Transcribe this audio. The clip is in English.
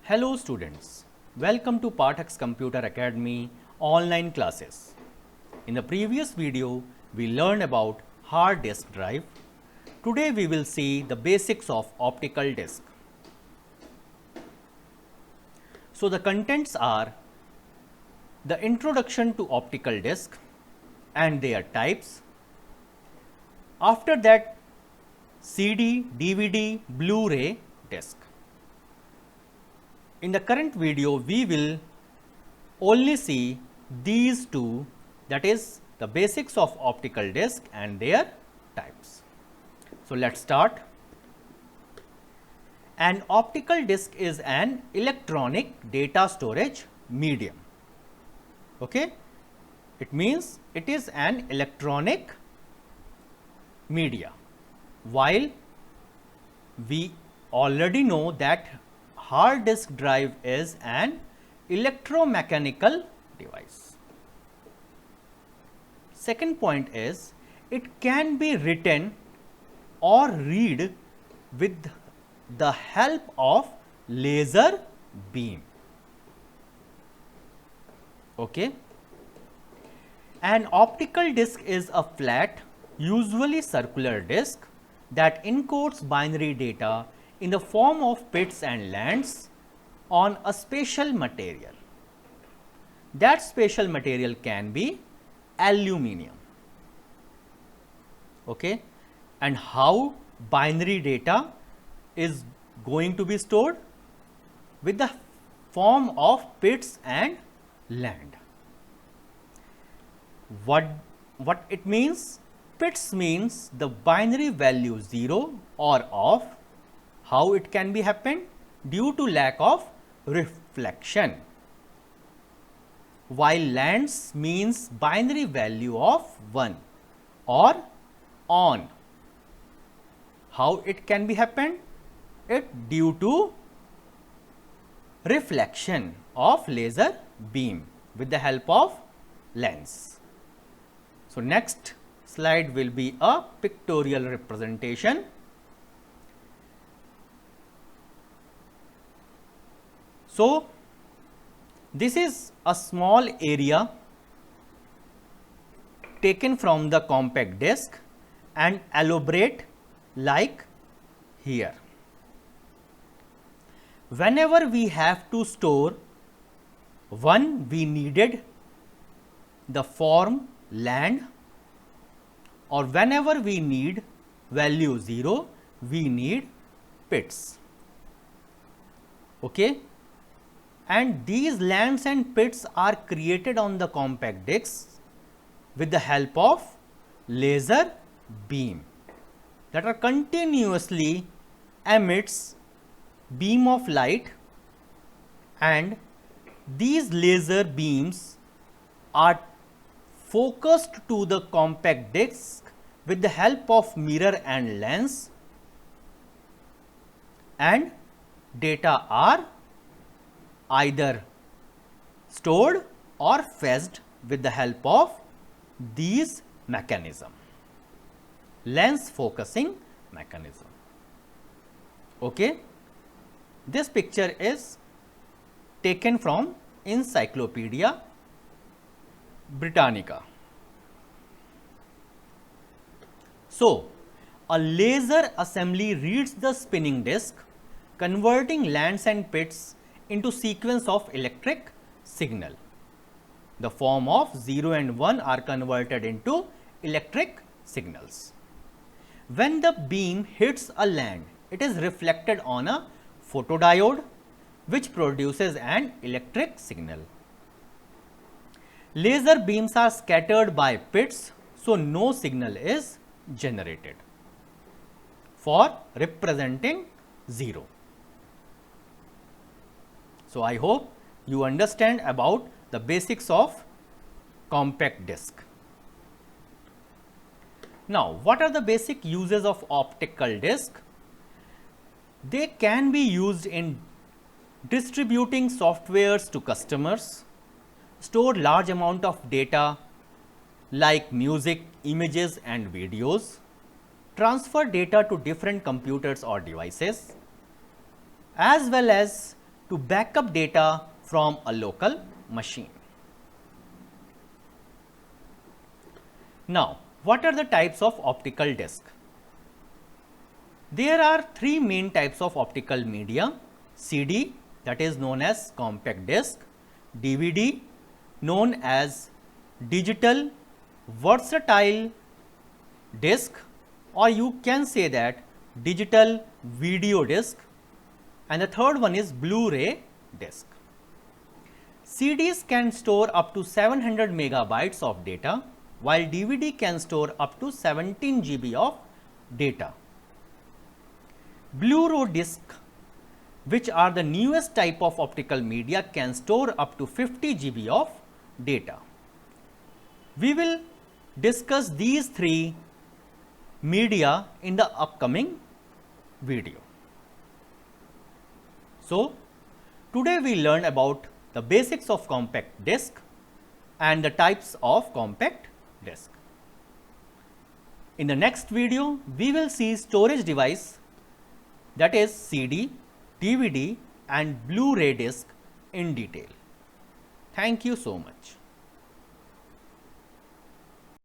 Hello students, welcome to Pathak's Computer Academy online classes. In the previous video, we learned about hard disk drive. Today we will see the basics of optical disk. So the contents are the introduction to optical disk and their types. After that, CD, DVD, Blu-ray disk. In the current video, we will only see these two, that is the basics of optical disk and their types. So let's start. An optical disk is an electronic data storage medium. Okay? It means it is an electronic media. While we already know that hard disk drive is an electromechanical device. Second point is it can be written or read with the help of laser beam. Okay. An optical disk is a flat, usually circular disk that encodes binary data in the form of bits and lands on a special material. That special material can be aluminum. Okay. And how binary data is going to be stored? With the form of bits and land. What it means? Bits means the binary value 0 or off. How it can be happened? Due to lack of reflection. While lands means binary value of 1 or on. How it can be happened? It due to reflection of laser beam with the help of lens. So next slide will be a pictorial representation. So this is a small area taken from the compact disc and elaborate like here. Whenever we have to store one, we needed the form land, or whenever we need value 0, we need bits. Okay. And these lands and bits are created on the compact discs with the help of laser beam that are continuously emits beam of light, and these laser beams are focused to the compact disc with the help of mirror and lens, and data are either stored or fetched with the help of these mechanism, lens focusing mechanism. Okay. This picture is taken from Encyclopedia Britannica. So a laser assembly reads the spinning disc, converting lands and bits into sequence of electric signal. The form of 0 and 1 are converted into electric signals. When the beam hits a land, it is reflected on a photodiode which produces an electric signal. Laser beams are scattered by bits, so no signal is generated for representing 0. So I hope you understand about the basics of compact disc. Now, what are the basic uses of optical disc? They can be used in distributing softwares to customers, store large amount of data like music, images and videos, transfer data to different computers or devices, as well as to back up data from a local machine. Now, what are the types of optical disc? There are three main types of optical media: CD, that is known as compact disc; DVD, known as digital versatile disc, or you can say that digital video disc, and the third one is Blu-ray disc. CDs can store up to 700 megabytes of data, while DVD can store up to 17 GB of data. Blu-ray disc, which are the newest type of optical media, can store up to 50 GB of data. We will discuss these three media in the upcoming video. So, today we learned about the basics of compact disc and the types of compact disc. In the next video, we will see storage device, that is CD, DVD and Blu-ray disc in detail. Thank you so much.